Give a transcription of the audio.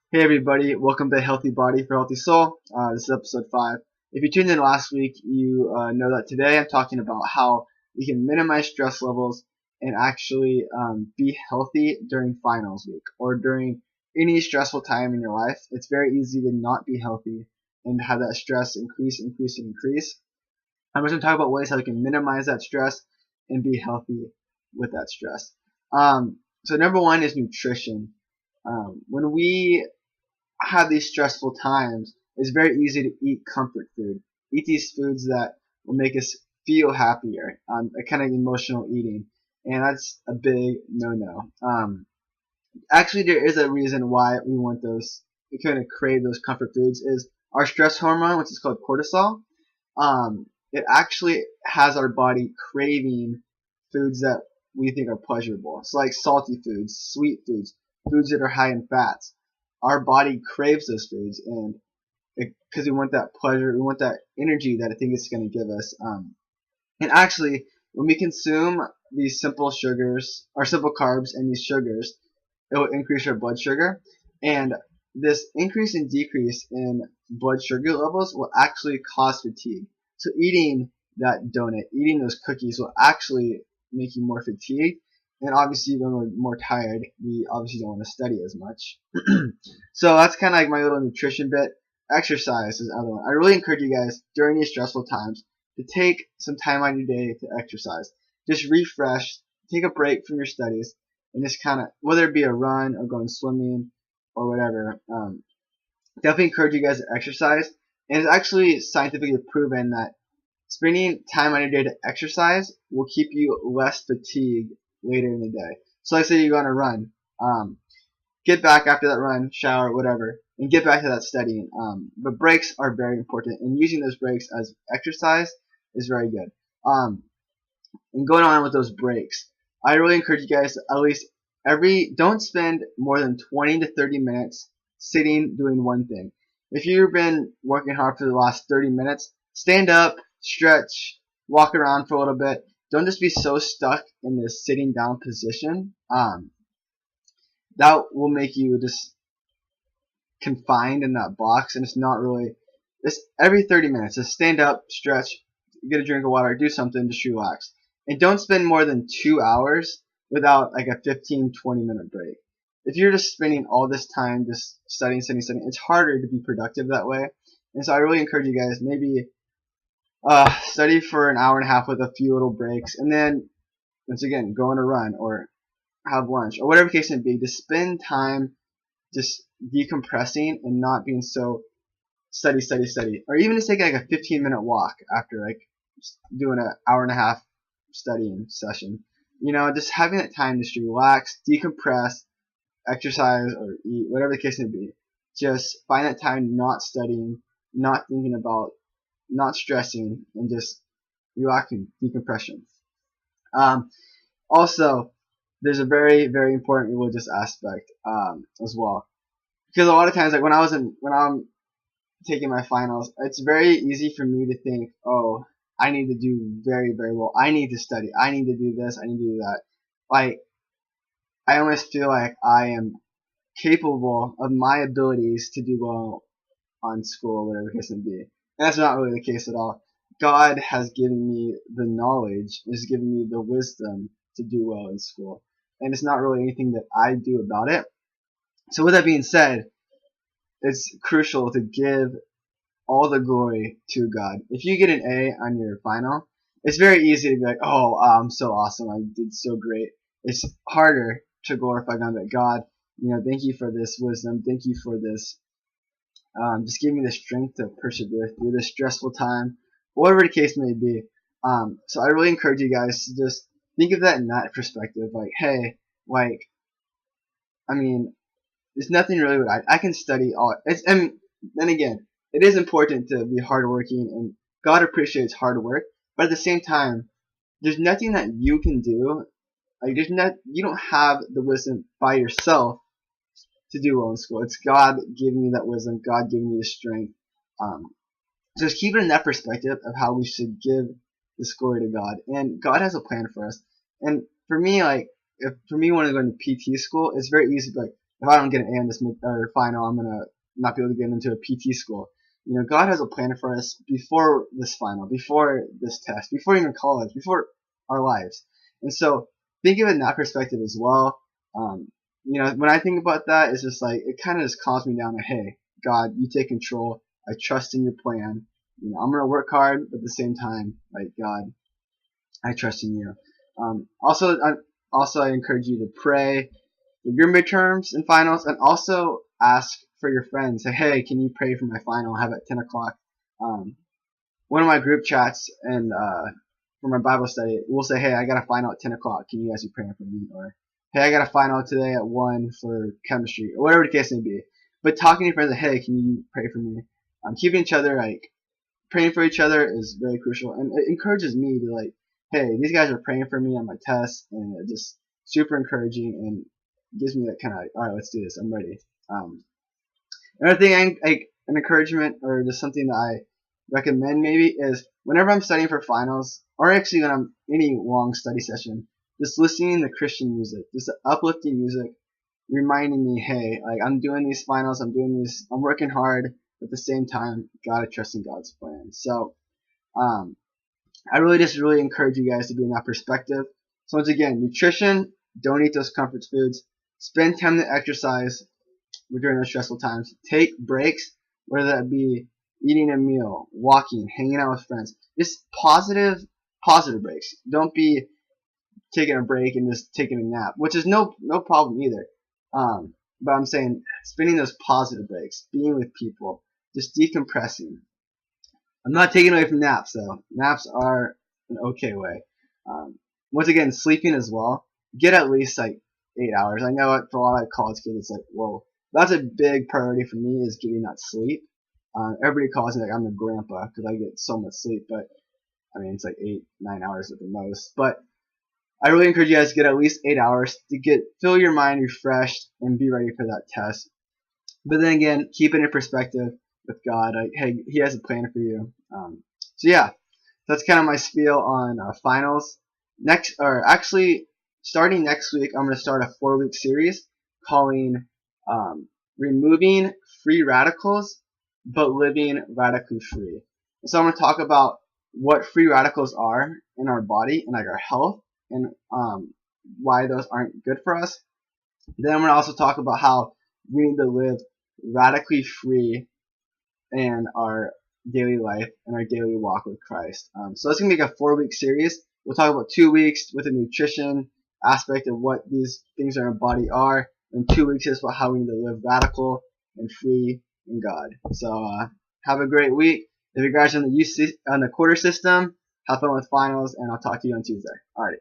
Hey everybody, welcome to Healthy Body for Healthy Soul. This is episode 5. If you tuned in last week, you know that today I'm talking about how we can minimize stress levels and actually be healthy during finals week or during any stressful time in your life. It's very easy to not be healthy and have that stress increase. I'm just going to talk about ways how we can minimize that stress and be healthy with that stress. So number one is nutrition. When we have these stressful times, it's very easy to eat comfort food. Eat these foods that will make us feel happier, a kind of emotional eating. And that's a big no-no. Actually, there is a reason why we want those, we kind of crave those comfort foods is our stress hormone, which is called cortisol. It actually has our body craving foods that we think are pleasurable. So like salty foods, sweet foods, foods that are high in fats. Our body craves those foods, and because we want that pleasure, we want that energy that I think it's going to give us. And actually, when we consume these simple sugars or simple carbs and these sugars, it will increase our blood sugar. And this increase and decrease in blood sugar levels will actually cause fatigue. So eating that donut, eating those cookies will actually make you more fatigued. And obviously, when we're more tired, we obviously don't want to study as much. So that's kind of like my little nutrition bit. Exercise is another one. I really encourage you guys during these stressful times to take some time out of your day to exercise. Just refresh, take a break from your studies, and just kind of, whether it be a run or going swimming or whatever, definitely encourage you guys to exercise. And it's actually scientifically proven that spending time on your day to exercise will keep you less fatigued later in the day. So let's say you go on a run, get back after that run, shower, whatever, and get back to that studying. But breaks are very important, and using those breaks as exercise is very good. And going on with those breaks, I really encourage you guys to at least don't spend more than 20 to 30 minutes sitting doing one thing. If you've been working hard for the last 30 minutes, stand up, stretch, walk around for a little bit. Don't just be so stuck in this sitting down position. That will make you just confined in that box, and it's not really. Just every 30 minutes, just stand up, stretch, get a drink of water, do something, just relax. And don't spend more than 2 hours without like a 15-20 minute break. If you're just spending all this time just studying, it's harder to be productive that way. And so I really encourage you guys, maybe study for an hour and a half with a few little breaks, and then once again go on a run or have lunch or whatever the case may be. Just spend time just decompressing and not being so study, or even just take like a 15-minute walk after like doing an hour and a half studying session. Just having that time just to relax, decompress, exercise, or eat, whatever the case may be. Just find that time not studying, not thinking about, not stressing, and just relaxing, decompression. Also, there's a very, very important religious aspect as well. Because a lot of times, like when I'm taking my finals, it's very easy for me to think, oh, I need to do very, very well. I need to study. I need to do this. I need to do that. Like, I almost feel like I am capable of my abilities to do well on school, or whatever the case may be. And that's not really the case at all. God has given me the knowledge, has given me the wisdom to do well in school. And it's not really anything that I do about it. So with that being said, it's crucial to give all the glory to God. If you get an A on your final, it's very easy to be like, oh, I'm so awesome, I did so great. It's harder to glorify God, but God, thank you for this wisdom, thank you for this, just give me the strength to persevere through this stressful time, whatever the case may be. So I really encourage you guys to just think of that in that perspective, like, hey, like, I mean, there's nothing really what I can study all. And then again, it is important to be hardworking, and God appreciates hard work. But at the same time, there's nothing that you can do. Like you don't have the wisdom by yourself to do well in school. It's God giving you that wisdom, God giving you the strength. So just keep it in that perspective of how we should give this glory to God. And God has a plan for us. And for me, like, if for me wanting to go into PT school, it's very easy to be like, if I don't get an A in this final, I'm gonna not be able to get into a PT school. God has a plan for us before this final, before this test, before even college, before our lives. And so think of it in that perspective as well. When I think about that, it's just like, it kind of just calms me down to, hey, God, you take control. I trust in your plan. I'm going to work hard, but at the same time, like, God, I trust in you. Also, I encourage you to pray for your midterms and finals, and also ask for your friends. Say, hey, can you pray for my final? I have at 10 o'clock. One of my group chats and for my Bible study, we'll say, hey, I got a final at 10 o'clock. Can you guys be praying for me? Or, hey, I got a final today at 1 for chemistry, or whatever the case may be. But talking to your friends, like, hey, can you pray for me? Keeping each other, like, praying for each other is very crucial. And it encourages me to, like, hey, these guys are praying for me on my test, and it's just super encouraging and gives me that kind of, all right, let's do this. I'm ready. Another thing, an encouragement, or just something that I recommend maybe, is whenever I'm studying for finals, or actually when I'm in any long study session, just listening to Christian music, just uplifting music, reminding me, hey, like, I'm doing these finals, I'm working hard, but at the same time, gotta trust in God's plan. So, I really encourage you guys to be in that perspective. So once again, nutrition, don't eat those comfort foods, spend time to exercise during those stressful times, take breaks, whether that be eating a meal, walking, hanging out with friends, just positive breaks. Don't be taking a break and just taking a nap, which is no problem either. But I'm saying spending those positive breaks, being with people, just decompressing. I'm not taking away from naps though. Naps are an okay way. Once again, sleeping as well. Get at least like 8 hours. I know for a lot of college kids, it's like, whoa, that's a big priority for me, is getting that sleep. Everybody calls me like I'm a grandpa because I get so much sleep, but I mean, it's like 8-9 hours at the most. But I really encourage you guys to get at least 8 hours to fill your mind refreshed and be ready for that test. But then again, keep it in perspective with God. Like, hey, He has a plan for you. So yeah, that's kind of my spiel on finals. Starting next week, I'm going to start a 4-week series calling Removing Free Radicals, but Living Radically Free. So I'm going to talk about what free radicals are in our body and like our health, and why those aren't good for us. Then I'm going to also talk about how we need to live radically free in our daily life and our daily walk with Christ. So it's going to be like a 4-week series. We'll talk about 2 weeks with the nutrition aspect of what these things in our body are, and 2 weeks is about how we need to live radical and free in God. So have a great week. If you guys are on the quarter system, have fun with finals, and I'll talk to you on Tuesday. Alrighty.